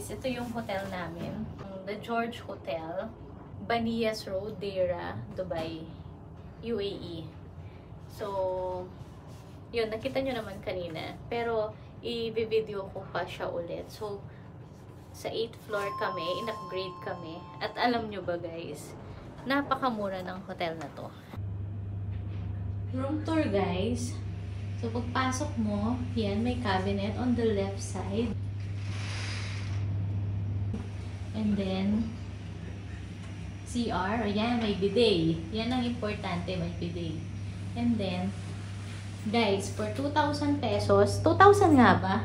guys, ito yung hotel namin. The George Hotel, Baniyas Road, Deira, Dubai, UAE. So, yun, nakita nyo naman kanina. Pero, i-video ko pa siya ulit. So, sa 8th floor kami, in-upgrade kami. At alam nyo ba guys, napakamura ng hotel na to. Room tour guys. So, pagpasok mo, yan, may cabinet on the left side. And then, CR, ayan, may bidet. Yan ang importante, may bidet. And then, guys, for 2,000 pesos, 2,000 nga ba?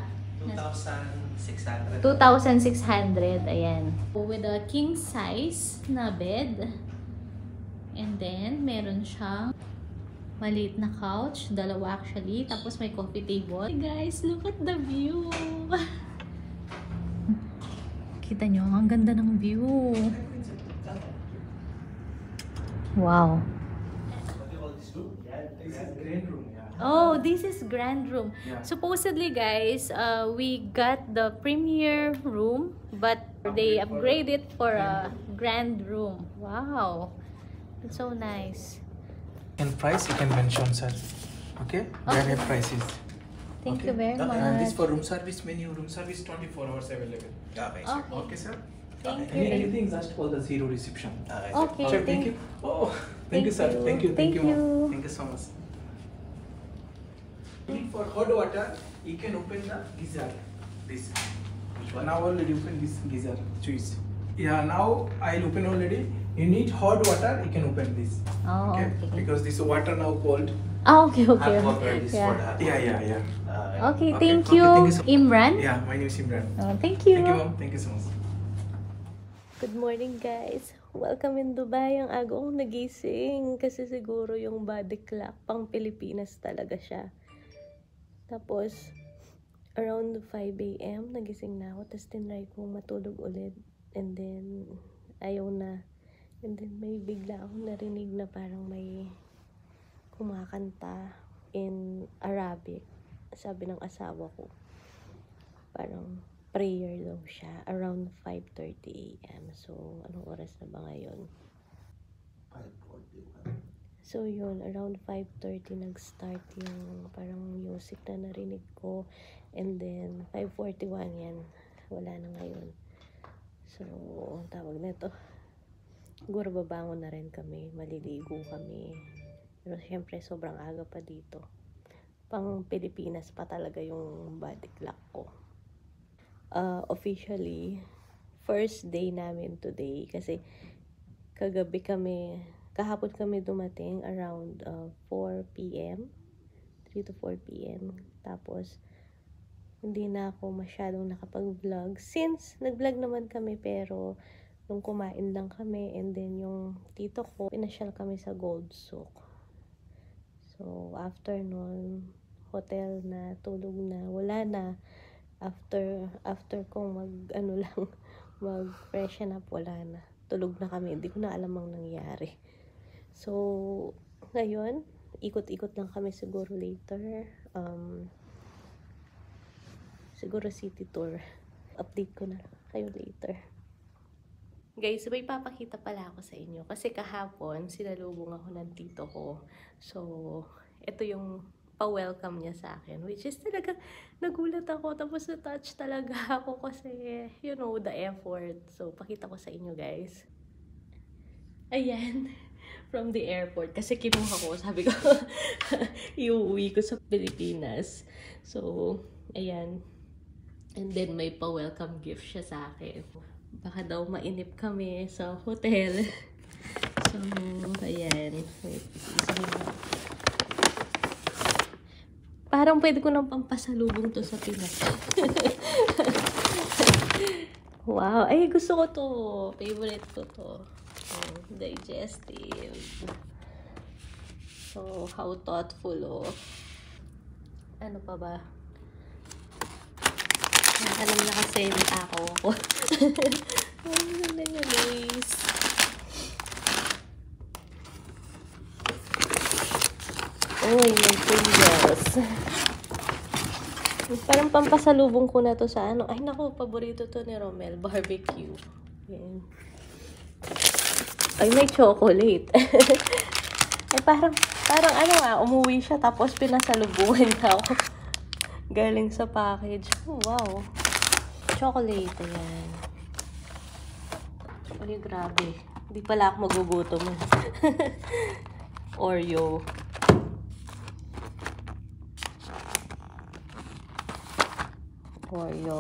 2,600. 2,600, ayan. With a king size na bed. And then, meron siyang maliit na couch. Dalawa actually. Tapos may coffee table. Hey guys, look at the view. Kita nyo, ang ganda ng view. Wow. Oh, this is grand room. Yeah. Supposedly, guys, we got the premier room, but they upgrade it for a grand room. Wow, it's so nice. And price you can mention, sir. Okay? Where your price is. Thank you very much. And this for room service menu. Room service 24 hours available. Okay. Okay, sir. Thank you. Anything just call the zero reception. Okay. Sir, thank you. Oh, thank you, sir. Thank you. Thank you. Thank you so much. For hot water, you can open the geyser. This. Which one? Now already open this geyser. Choose. Yeah, now I'll open already. You need hot water, you can open this. Oh, okay. Because this water now cold. Oh, okay, okay. Yeah. Yeah. Okay, Okay, thank okay, you. thank you so- Imran? Yeah, my name is Imran. Oh, thank you. Thank you, ma'am. Thank you so much. Good morning guys! Welcome in Dubai. Ang aga kong nagising kasi siguro yung body clock pang Pilipinas talaga siya. Tapos around 5 AM nagising na ako, tapos tinry kong matulog ulit and then ayaw na, and then may bigla akong narinig na parang may kumakanta in Arabic. Sabi ng asawa ko parang prayer daw siya around 5:30 AM. So, anong oras na ba ngayon? 5:41. So, yun, around 5:30 nag-start yung parang music na narinig ko. And then, 5:41 yan. Wala na ngayon. So, ang tawag na ito. Siguro babangon na rin kami. Maliligo kami. Pero, syempre, sobrang aga pa dito. Pang Pilipinas pa talaga yung body clock ko. Officially, first day namin today kasi kahapon kami dumating around 4 PM, 3 to 4 PM. Tapos, hindi na ako masyadong nakapag-vlog since nag-vlog naman kami pero nung kumain lang kami and then yung tito ko, pinasyal kami sa Gold Souk. So, after nun, hotel na, tulog na, wala na. After kong mag freshen up, wala na. Tulog na kami. Hindi ko na alam ang nangyari. So, ngayon, ikot-ikot lang kami siguro later. Siguro city tour. Update ko na kayo later. Guys, may papakita pala ako sa inyo. Kasi kahapon, sinalubong ako ng tito ko. So, ito yung pa-welcome niya sa akin, which is talaga nagulat ako, tapos na-touch talaga ako kasi you know, the effort. So, pakita ko sa inyo guys. Ayan, from the airport, kasi kinuha ko, sabi ko, iuwi ko sa Pilipinas. So, ayan. And then, may pa-welcome gift siya sa akin. Baka daw mainip kami sa hotel. So, ayan. Wait, parang pwede ko nang pampasalubong to sa Pinas. Wow. Ay, gusto ko to. Favorite ko to. Digestive. So, how thoughtful, oh. Ano pa ba? Alam na kasi may ako. Ang ganda niya, guys. Uy, may fingers. Parang pampasalubong ko na to sa ano. Ay, naku, paborito to ni Romel. Barbecue. Yan. Ay, may chocolate. Ay, parang ano umuwi siya tapos pinasalubungan niya ako. Galing sa package. Oh, wow. Chocolate. Ayan. Ay, grabe. Hindi pala ako magugutom. Oreo.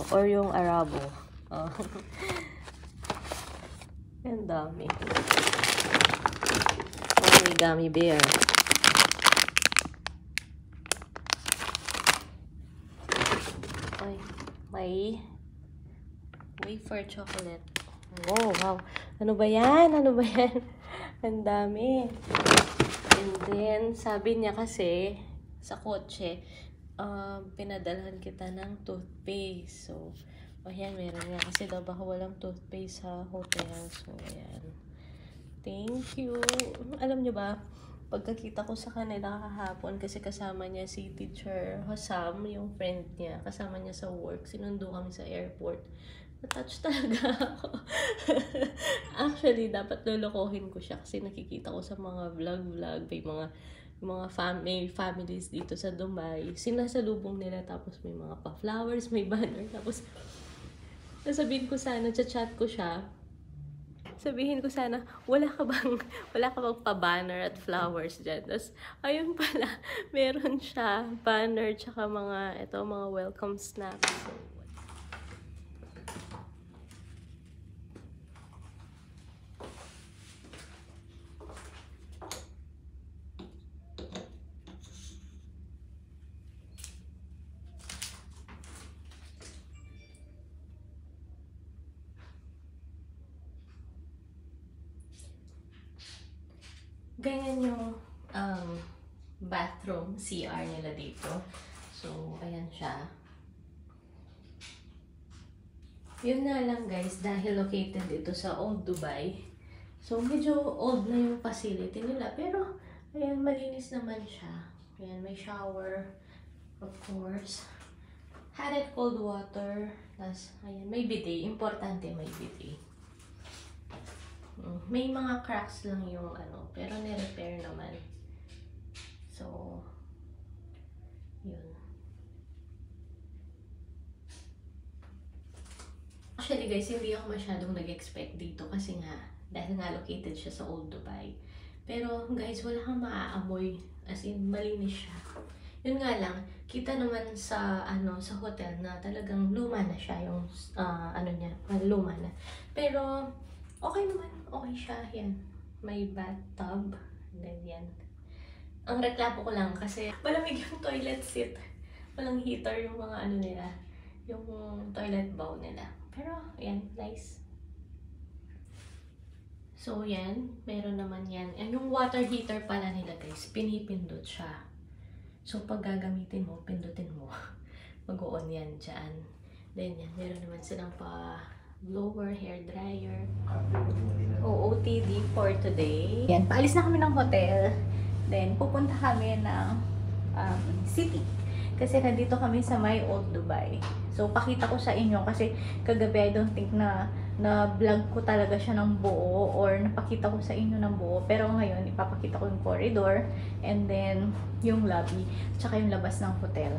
Oreong Arabo. Oh. Ang dami. Oh, may gummy bear. Ay, may wafer chocolate. Oh, wow. Ano ba yan? Ano ba yan? Ang dami. And then, sabi niya kasi, sa kotse, pinadalhan kita ng toothpaste. So, ayan, meron nga. Kasi daw baka walang toothpaste sa hotel. So, ayan. Thank you. Alam nyo ba, pagkakita ko sa kanila kahapon, kasi kasama niya si Teacher Hossam, yung friend niya, kasama niya sa work, sinundo kami sa airport. Na-touch talaga ako. Actually, dapat lolokohin ko siya kasi nakikita ko sa mga vlog, may families dito sa Dubai. Sinasalubong nila tapos may mga pa-flowers, may banner. Tapos, sabihin ko sana, chat ko siya. Sabihin ko sana, wala ka bang pa-banner at flowers dyan? Tapos, ayun pala, meron siya, banner, tsaka mga welcome snacks. So, ganyan yung bathroom, CR nila dito. So, ayan siya. Yun nga lang guys, dahil located dito sa Old Dubai. So, medyo old na yung facility nila. Pero, ayan, malinis naman siya. Ayan, may shower, of course. Hot and cold water. Tapos, ayan, may bidet. Importante may bidet. May mga cracks lang yung pero ni-repair naman. So, yun. Actually guys, hindi ako masyadong nag-expect dito kasi nga, dahil nga located siya sa Old Dubai. Pero guys, wala kang maaamoy. As in, malinis siya. Yun nga lang, kita naman sa sa hotel na talagang luma na siya yung niya, luma na. Pero okay naman, okay siya. Yan, may bathtub. And then yan. Ang reklamo ko lang kasi malamig yung toilet seat. Walang heater yung mga nila, yung toilet bowl nila. Pero yan, nice. So yan, meron naman yan. And yung water heater pala nila guys, pinipindot siya. So pag gagamitin mo, pindutin mo. Mag-on yan dyan. Then yan, meron naman silang blower, hair dryer. OOTD for today. Yan, paalis na kami ng hotel. Then, pupunta kami ng city. Kasi nandito kami sa may Old Dubai. So, pakita ko sa inyo kasi kagabi I don't think na vlog ko talaga siya ng buo or napakita ko sa inyo ng buo. Pero ngayon, ipapakita ko yung corridor and then yung lobby tsaka yung labas ng hotel.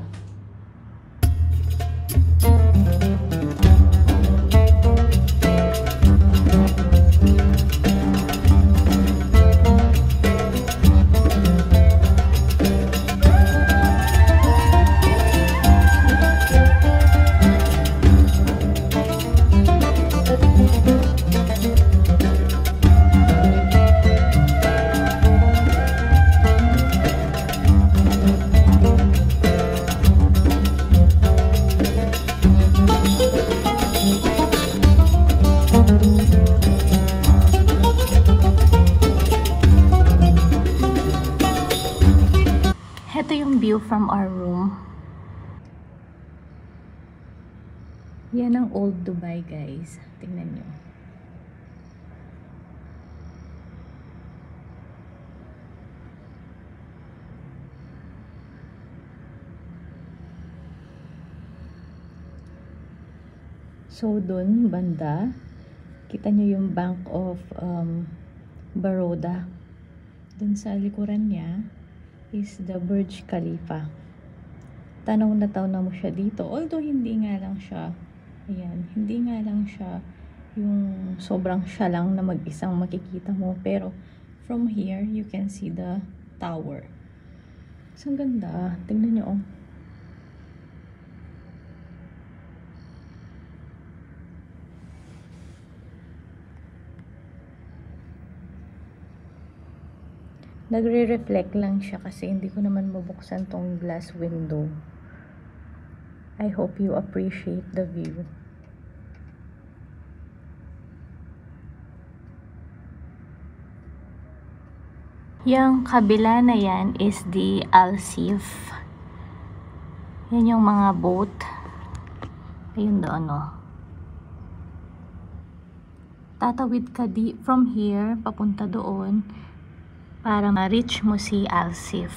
Ito yung view from our room. Yan ang Old Dubai, guys. Tingnan nyo. So, dun, banda, kita nyo yung Bank of Baroda. Dun sa likuran niya is the Burj Khalifa. Tanaw na mo siya dito. Although, hindi nga lang siya, ayan, hindi nga lang siya yung sobrang siya lang na mag-isang makikita mo. Pero, from here, you can see the tower. So, ang ganda. Tingnan nyo, oh. Nagre-reflect lang siya kasi hindi ko naman mabuksan tong glass window. I hope you appreciate the view. Yung kabila na yan is the Al-Sif. Yan yung mga boat. Ayun doon, oh. Tatawid ka from here, papunta doon, para ma-reach mo si Al-Sif.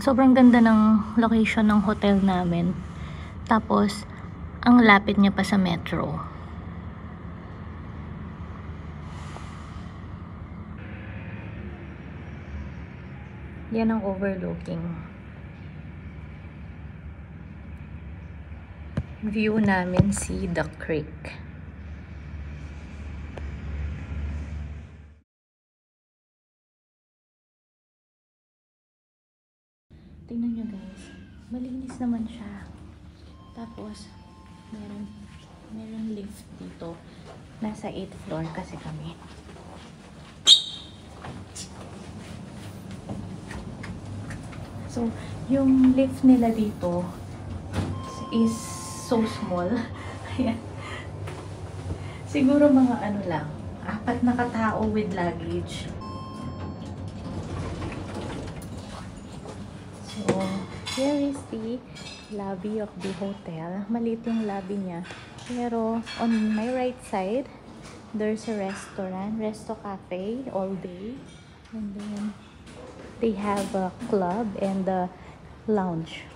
Sobrang ganda ng location ng hotel namin. Tapos, ang lapit niya pa sa metro. Yan ang overlooking view namin, see the creek. Tingnan nyo guys, malinis naman siya. Tapos, meron lift dito. Nasa 8th floor kasi kami. So, yung lift nila dito is so small. Ayan. Siguro mga ano lang, 4 na katao with luggage. So, here is the lobby of the hotel. Maliit yung lobby niya. Pero, on my right side, there's a restaurant, Resto Cafe, all day. And then, they have a club and a lounge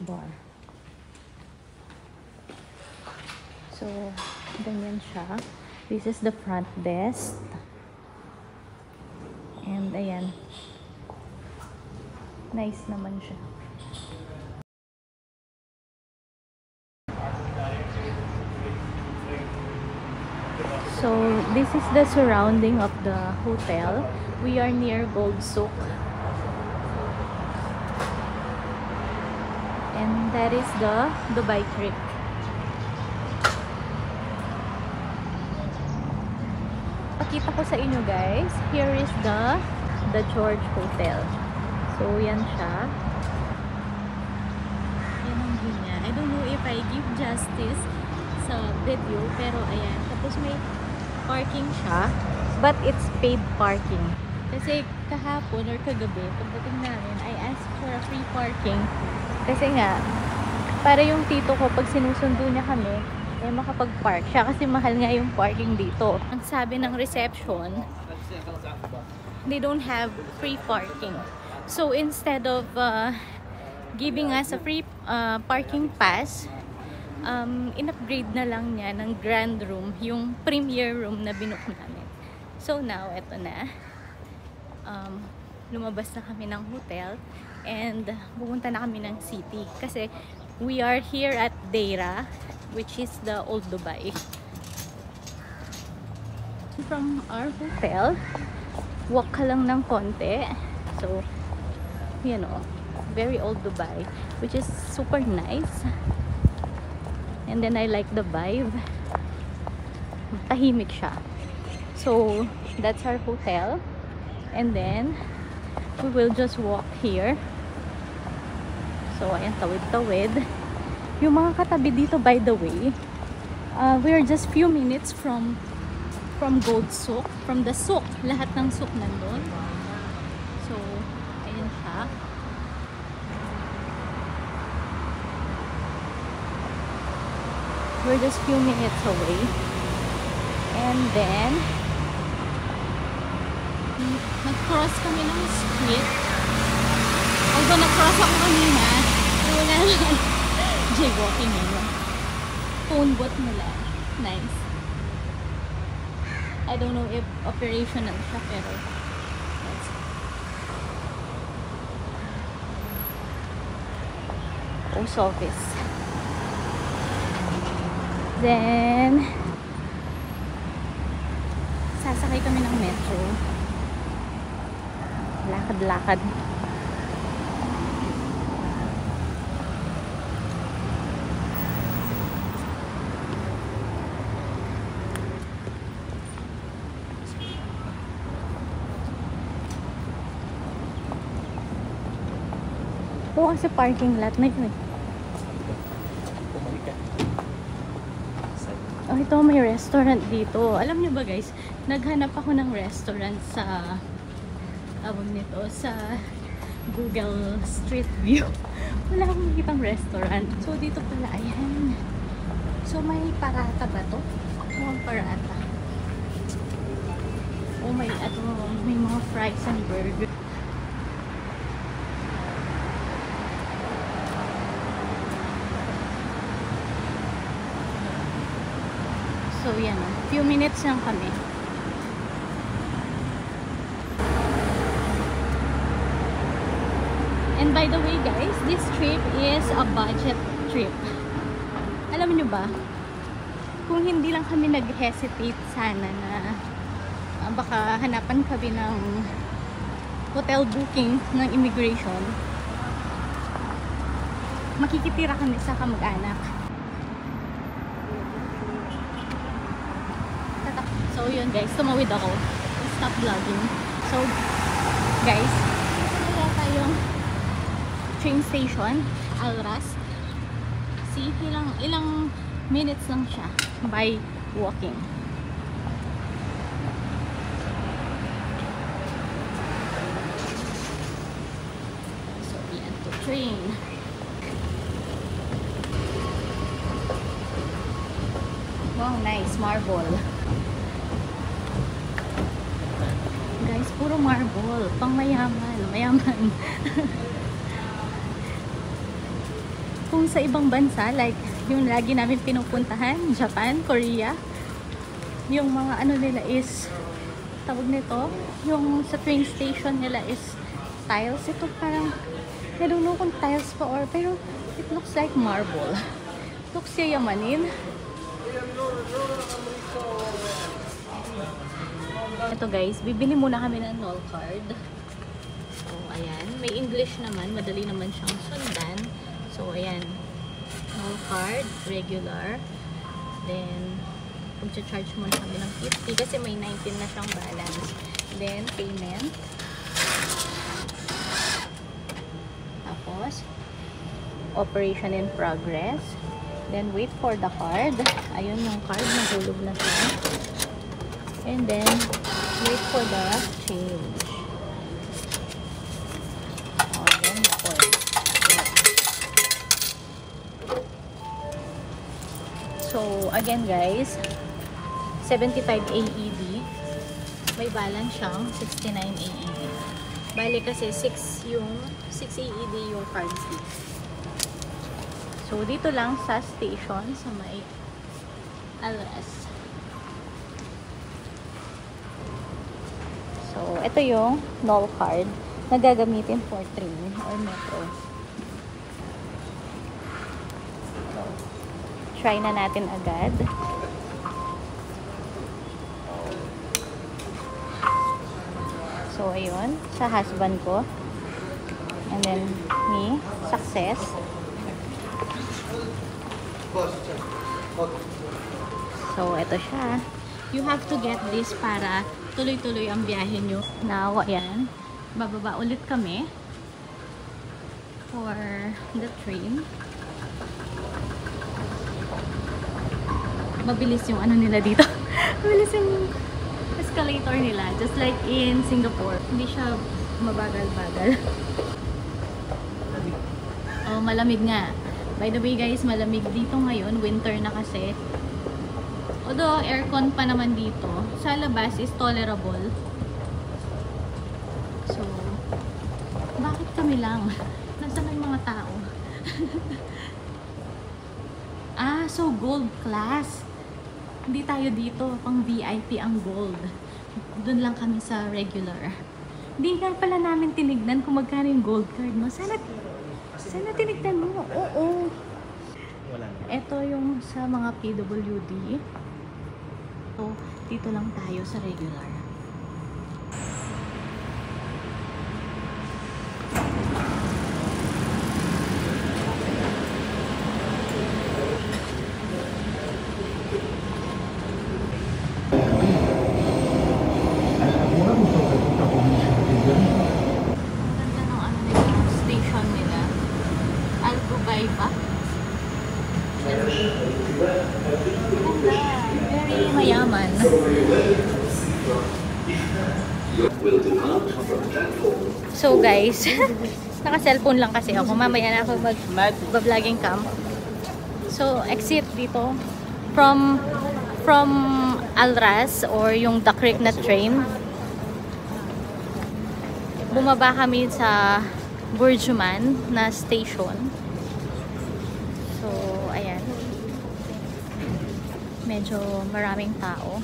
bar. So, ganyan siya. This is the front desk. And, ayan. Nice naman siya. So, this is the surrounding of the hotel. We are near Gold Souk. And that is the Dubai Creek. Pakita ko sa inyo guys. Here is the George Hotel. So, yan siya. Yan ang view niya. I don't know if I give justice sa video, pero ayan. Tapos may parking siya, but it's paid parking. Kasi kahapon or kagabi, pagdating namin, I asked for a free parking. Kasi nga, para yung tito ko, pag sinusundo niya kami, eh makapag-park siya kasi mahal nga yung parking dito. Ang sabi ng reception, they don't have free parking. So, instead of giving us a free parking pass, in-upgrade na lang niya ng grand room, yung premier room na binook namin. So, now, eto na. Lumabas na kami ng hotel and pupunta na kami ng city. Kasi, we are here at Deira, which is the Old Dubai. From our hotel, walk ka lang ng konti. So, you know, very Old Dubai, which is super nice. And then I like the vibe. Tahimik siya. So, that's our hotel. And then, we will just walk here. So, ayan, tawid-tawid. Yung mga katabi dito, by the way, we are just few minutes from Gold Souk, from the souk. Lahat ng souk nandun. So, ayan siya. We're just few minutes away. And then, nag-cross kami ng street. Although nag-cross ako kanina, pero wala naman. Jaywalking yun. phone booth nila. Nice. I don't know if operational siya, pero nice. Post office. Then, sasakay kami ng metro. Lakad-lakad. Ito kasi parking lot na yun eh. Bumalik ka. Oh, ito may restaurant dito. Alam niyo ba guys, naghanap ako ng restaurant sa nito sa Google Street View. Wala akong makitang restaurant. So dito pala, ayan. So may parata ba to? Mukhang parata. Oh may mga fries and burger. So yan, few minutes lang kami. And by the way guys, this trip is a budget trip. Alam niyo ba, kung hindi lang kami nag-hesitate sana na baka hanapan kami ng hotel booking ng immigration, makikitira kami sa kamag-anak. So yun guys, tumawid ako. Stop vlogging. So guys, wala tayong train station, Alras. See, ilang minutes lang siya by walking. So yan to train. Wow, nice marble. Guys, puro marble. Pang mayaman. Mayaman. Kung sa ibang bansa, like yung lagi namin pinupuntahan, Japan, Korea, yung mga ano nila is, tawag nito, yung sa train station nila is tiles. Ito parang, I don't know kung tiles pa or, pero it looks like marble. Looks yayamanin. Ito guys, bibili muna kami ng Knoll card. So, ayan. May English naman. Madali naman siyang sundan. So, ayan. Knoll card, regular. Then, magcha-charge muna kami ng 50 kasi may 19 na siyang balance. Then, payment. Tapos, operation in progress. Then, wait for the card. Ayun yung card. Nahulog na siya. And then, wait for the change. Oh, then, point. So, again guys, 75 AED. May balance siyang 69 AED. Bali kasi 6 AED yung card fee. So, dito lang sa station sa may Alras. So, ito yung Knoll card na gagamitin for train or metro. So, try na natin agad. So, ayun. Sa husband ko. And then, me. Success. So, ito siya. You have to get this para tuloy-tuloy ang biyahe nyo. Now, ayan. Bababa ulit kami for the train. Mabilis yung ano nila dito. Mabilis yung escalator nila. Just like in Singapore. Hindi siya mabagal-bagal. Oh, malamig nga. By the way guys, malamig dito ngayon. Winter na kasi. Although aircon pa naman dito, sa labas is tolerable. So, bakit kami lang? Nasaan na yung mga tao? Ah, Kaso gold class. Hindi tayo dito, pang VIP ang gold. Doon lang kami sa regular. Hindi nga pala namin tinignan kung magkano yung gold card mo. Sana tinignan mo. Oo. Ito yung sa mga PWD. So, dito lang tayo sa regular. Station nila. Albubay ba? Very mayaman. So guys, naka-cellphone lang kasi ako. Mamaya na ako mag-vlogging cam. So exit dito from Alras or yung The Creek na train. Bumaba kami sa Burjuman na station. So, ayan. Medyo maraming tao.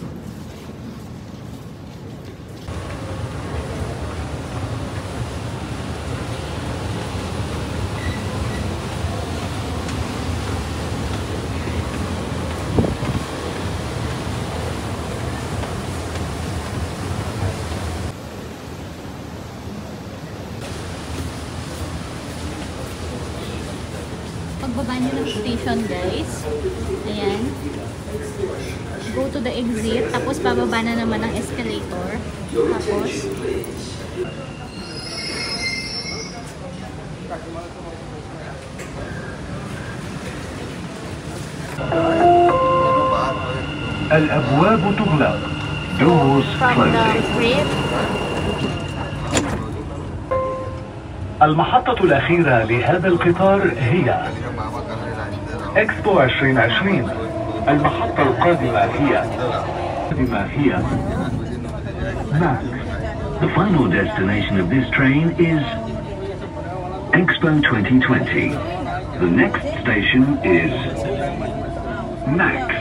Pagbaba nyo ng station guys, ayan, go to the exit, tapos bababa na naman ang escalator, tapos الأبواب تغلق. Doors closing. المحطة الأخيرة لهذا القطار هي إكسبو 2020. المحطة القادمة هي MAX. The final destination of this train is Expo 2020. The next station is MAX.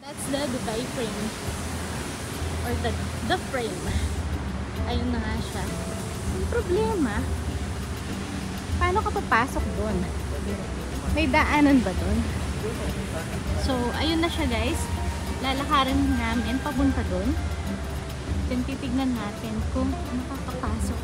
that's the Dubai frame or the frame. Ayun na nga siya. Ang problema, paano ka papasok doon? May daanan ba doon? So, ayun na siya guys. Lalakarin namin papunta doon. Then titignan natin kung makakapasok.